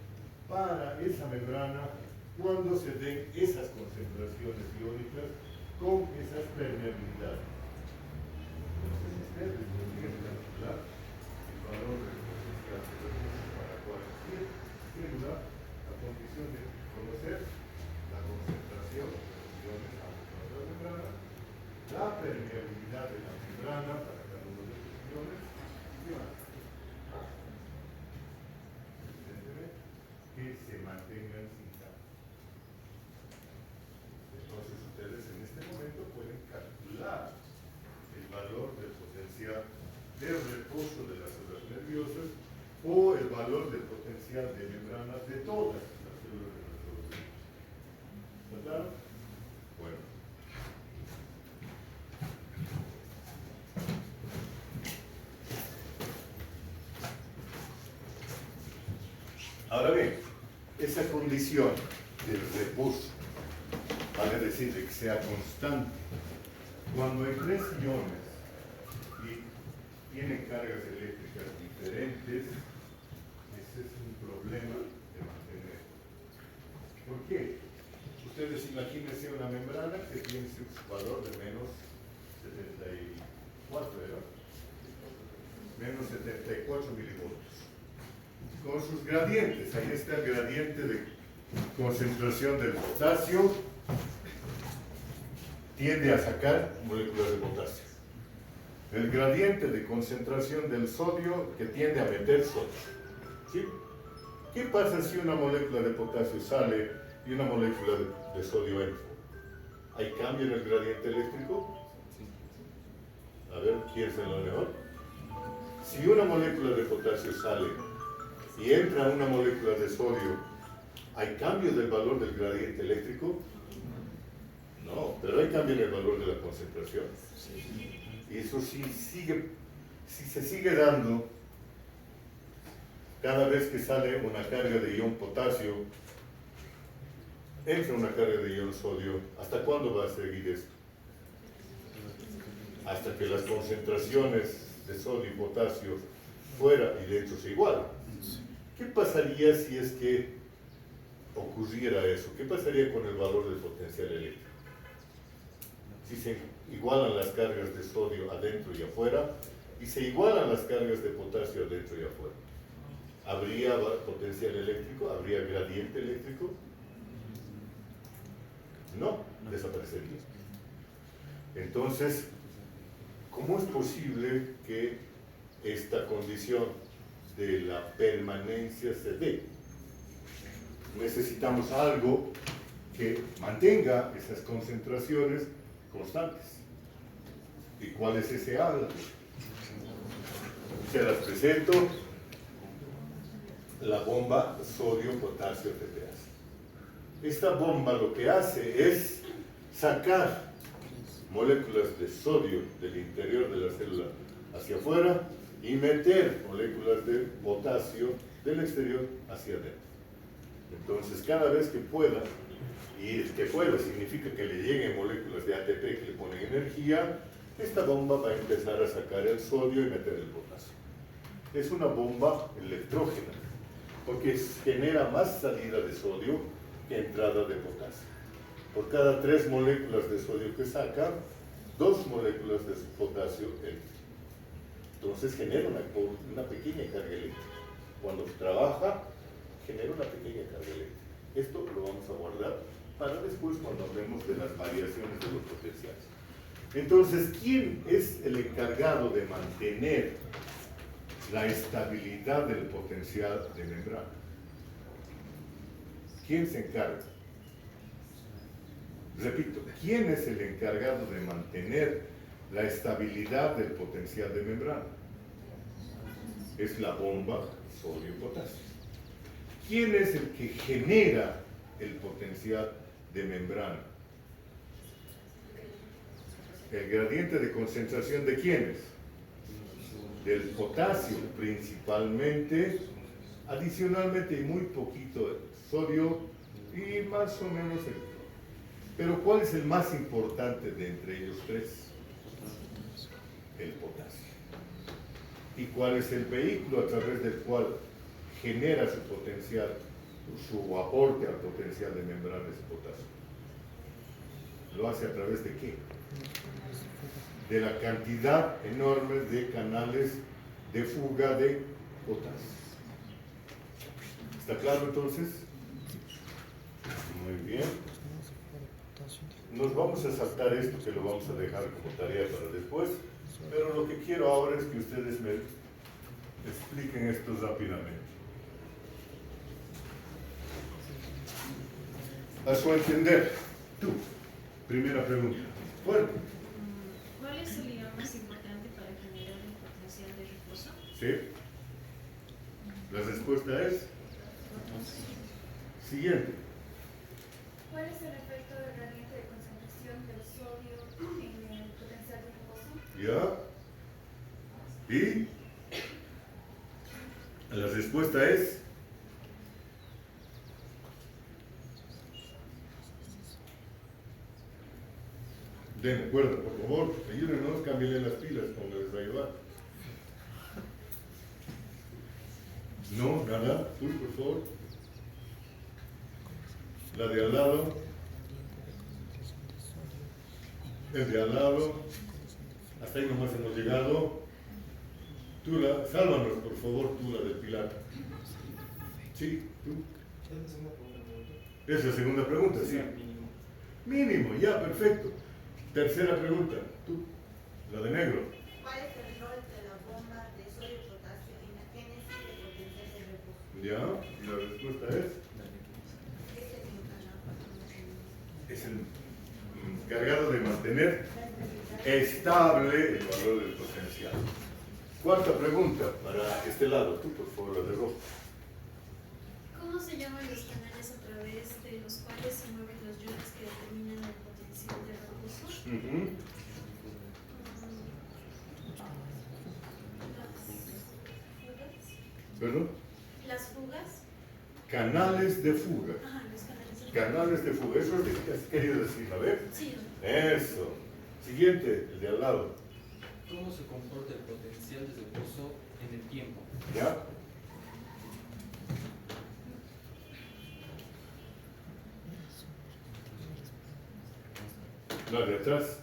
para esa membrana cuando se den esas concentraciones iónicas con esas permeabilidades. Entonces ustedes podrían calcular el valor del potencial de reposo para cualquier célula a condición de conocer la concentración de los iones a la membrana, la permeabilidad de la membrana para cada uno de los iones y más. Que se mantengan sin cambio. Entonces ustedes en este momento pueden calcular el valor del potencial de reposo de las células nerviosas o el valor del potencial de membrana de todas las células de nuestro organismo. ¿Está claro? Bueno. Ahora bien, esa condición del reposo, vale decir que sea constante, cuando hay tres iones y tienen cargas eléctricas diferentes, ese es un problema de mantener. ¿Por qué? Ustedes imagínense una membrana que tiene su valor de menos 74, ¿verdad? Menos 74 milivoltios. Con sus gradientes, ahí está el gradiente de concentración del potasio, tiende a sacar moléculas de potasio. El gradiente de concentración del sodio que tiende a meter sodio. ¿Sí? ¿Qué pasa si una molécula de potasio sale y una molécula de sodio entra? ¿Hay cambio en el gradiente eléctrico? A ver, ¿quién es lo mejor? Si una molécula de potasio sale y entra una molécula de sodio, ¿hay cambio del valor del gradiente eléctrico? No, pero hay cambio en el valor de la concentración. Y eso sí si se sigue dando cada vez que sale una carga de ion potasio, entra una carga de ion sodio, ¿hasta cuándo va a seguir esto? Hasta que las concentraciones de sodio y potasio fuera y dentro se igualan. ¿Qué pasaría si es que ocurriera eso? ¿Qué pasaría con el valor del potencial eléctrico? Si se igualan las cargas de sodio adentro y afuera y se igualan las cargas de potasio adentro y afuera, ¿habría potencial eléctrico? ¿Habría gradiente eléctrico? No, desaparecería. Entonces, ¿cómo es posible que esta condición de la permanencia se dé? Necesitamos algo que mantenga esas concentraciones constantes. ¿Y cuál es ese algo? Se las presento. La bomba sodio-potasio TPase. Esta bomba lo que hace es sacar moléculas de sodio del interior de la célula hacia afuera y meter moléculas de potasio del exterior hacia adentro. Entonces, cada vez que pueda, y que pueda significa que le lleguen moléculas de ATP que le ponen energía, esta bomba va a empezar a sacar el sodio y meter el potasio. Es una bomba electrógena, porque genera más salida de sodio que entrada de potasio. Por cada 3 moléculas de sodio que saca, 2 moléculas de potasio entran. Entonces genera una pequeña carga eléctrica. Cuando trabaja, genera una pequeña carga eléctrica. Esto lo vamos a guardar para después cuando hablemos de las variaciones de los potenciales. Entonces, ¿quién es el encargado de mantener la estabilidad del potencial de membrana? ¿Quién se encarga? Repito, ¿quién es el encargado de mantener la estabilidad del potencial de membrana? Es la bomba sodio-potasio. ¿Quién es el que genera el potencial de membrana? ¿El gradiente de concentración de quiénes? Del potasio principalmente, adicionalmente y muy poquito sodio y más o menos el cloro. Pero ¿cuál es el más importante de entre ellos 3? El potasio. ¿Y cuál es el vehículo a través del cual genera su potencial, su aporte al potencial de membrana de ese potasio? ¿Lo hace a través de qué? De la cantidad enorme de canales de fuga de potasio. ¿Está claro entonces? Muy bien. Nos vamos a saltar esto que lo vamos a dejar como tarea para después, pero lo que quiero ahora es que ustedes me expliquen esto rápidamente. A su entender, tú, primera pregunta. Fuerte. ¿Cuál es el ion más importante para generar el potencial de reposo? ¿Sí? La respuesta es siguiente. ¿Cuál es el efecto del gradiente de concentración del sodio en el potencial de reposo? ¿Ya? ¿Y? La respuesta es den cuerda, por favor, ayúdenos, cámbienle las pilas, pónganles a ayudar. No, nada, tú, por favor. La de al lado. El de al lado. Hasta ahí nomás hemos llegado. Tú, sálvanos, por favor, tú, la del pilar. Sí, tú. Es la segunda pregunta, sí. Mínimo, ya, perfecto. Tercera pregunta, tú, la de negro. ¿Cuál es el rol de la bomba de sodio-potasio en la génesis del potencial de reposo? ¿Ya? Y la respuesta es el encargado de mantener estable el valor del potencial. Cuarta pregunta, para este lado, tú por favor, la de rojo. ¿Cómo se llaman los canales a través de los cuales se mueven los iones que determinan el potencial de reposo? ¿Perdón? Las fugas. Canales de fuga. Ajá, los canales de fuga. Canales de fuga, eso es lo que has querido decir, a ver. Sí. Eso. Siguiente, el de al lado. ¿Cómo se comporta el potencial de reposo en el tiempo? ¿Ya? La de atrás.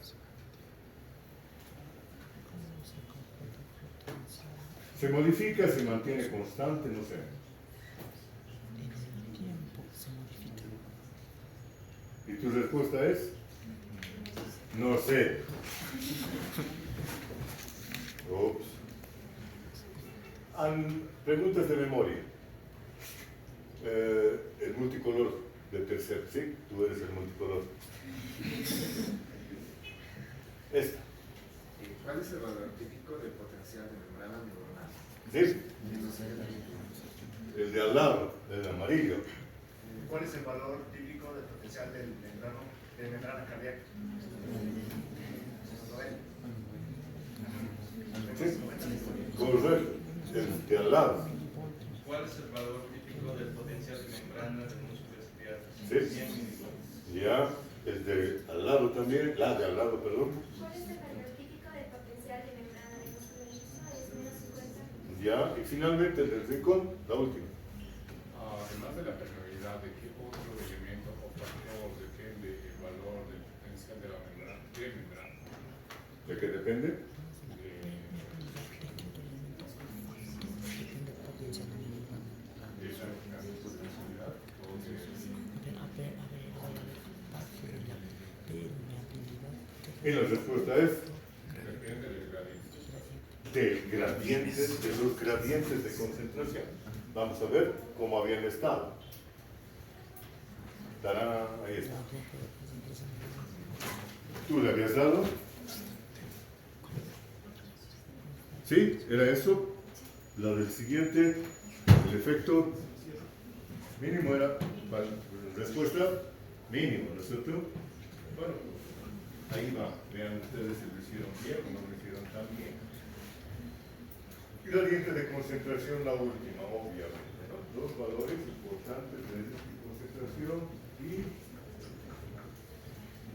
¿Se modifica, se mantiene constante? No sé. ¿Y tu respuesta es? No sé. Ups. Preguntas de memoria. El multicolor de tercer, ¿sí? Tú eres el multicolor. Esta. ¿Cuál es el valor típico del potencial de membrana neuronal? ¿Sí? El de al lado, el amarillo. ¿Cuál es el valor típico del potencial de membrana cardíaca? ¿Sí? Correcto, el de al lado. ¿Cuál es el valor típico del potencial de membrana de músculos y piernas? ¿Sí? 100 milivolts. Ya, el de al lado también, la de al lado, perdón. ¿Cuál es el valor típico del potencial de membrana de músculo liso? Es menos 50. Ya, y finalmente el del rincón, la última. Además de la permeabilidad, ¿de qué otro elemento o factor depende el valor del potencial de la membrana? ¿De membrana? ¿De qué depende? De esa potencialidad o Y la respuesta es depende del gradiente. de los gradientes de concentración. Vamos a ver cómo habían estado. ¡Tarán! Ahí está. ¿Tú le habías dado? ¿Sí? ¿Era eso? La del siguiente, el efecto mínimo era, respuesta mínimo, ¿no es cierto? Bueno, ahí va. Vean ustedes si lo hicieron bien o no lo hicieron tan bien. Gradiente de concentración, la última, obviamente, ¿no? Dos valores importantes de concentración y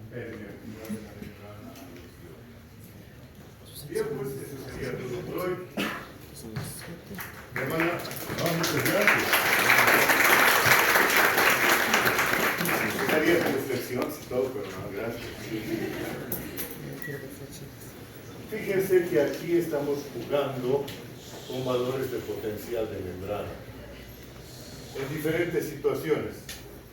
permeabilidad de la membrana a la lesión. Bien, pues eso sería todo por hoy. Mi hermana, muchas gracias. Estaría de reflexión y todo, pero no, gracias. Fíjense que aquí estamos jugando con valores de potencial de membrana en diferentes situaciones.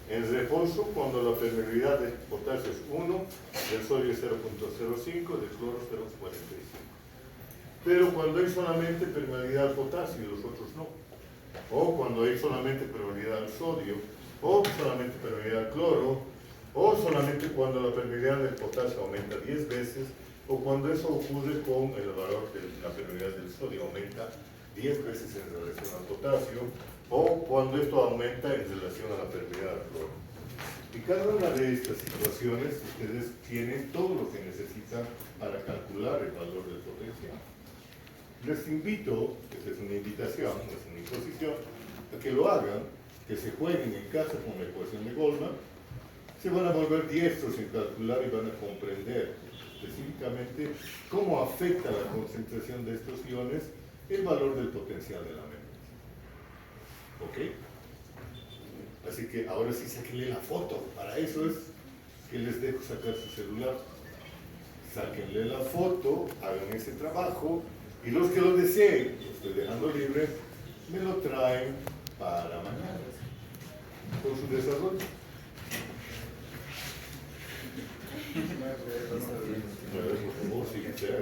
En reposo, cuando la permeabilidad de potasio es 1, del sodio es 0.05, del cloro 0.45. Pero cuando hay solamente permeabilidad al potasio y los otros no, o cuando hay solamente permeabilidad al sodio, o solamente permeabilidad al cloro, o solamente cuando la permeabilidad del potasio aumenta 10 veces, o cuando eso ocurre con el valor de la permeabilidad del sodio aumenta 10 veces en relación al potasio, o cuando esto aumenta en relación a la permeabilidad al cloro. Y cada una de estas situaciones ustedes tienen todo lo que necesitan para calcular el valor del potencial. Les invito, esta es una invitación, no es una imposición, a que lo hagan, que se jueguen en casa con la ecuación de Goldman, se van a volver diestros en calcular y van a comprender específicamente cómo afecta la concentración de estos iones el valor del potencial de la membrana. ¿Ok? Así que ahora sí sáquenle la foto. Para eso es que les dejo sacar su celular. Sáquenle la foto, hagan ese trabajo y los que lo deseen, lo estoy dejando libre, me lo traen para mañana con su desarrollo. Por favor, sí, sea.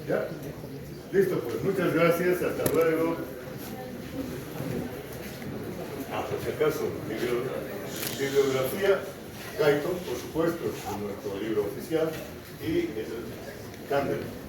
¿Ya? Listo, pues muchas gracias, hasta luego. Por si acaso, bibliografía, Guyton, por supuesto, es nuestro libro oficial, y el Candel.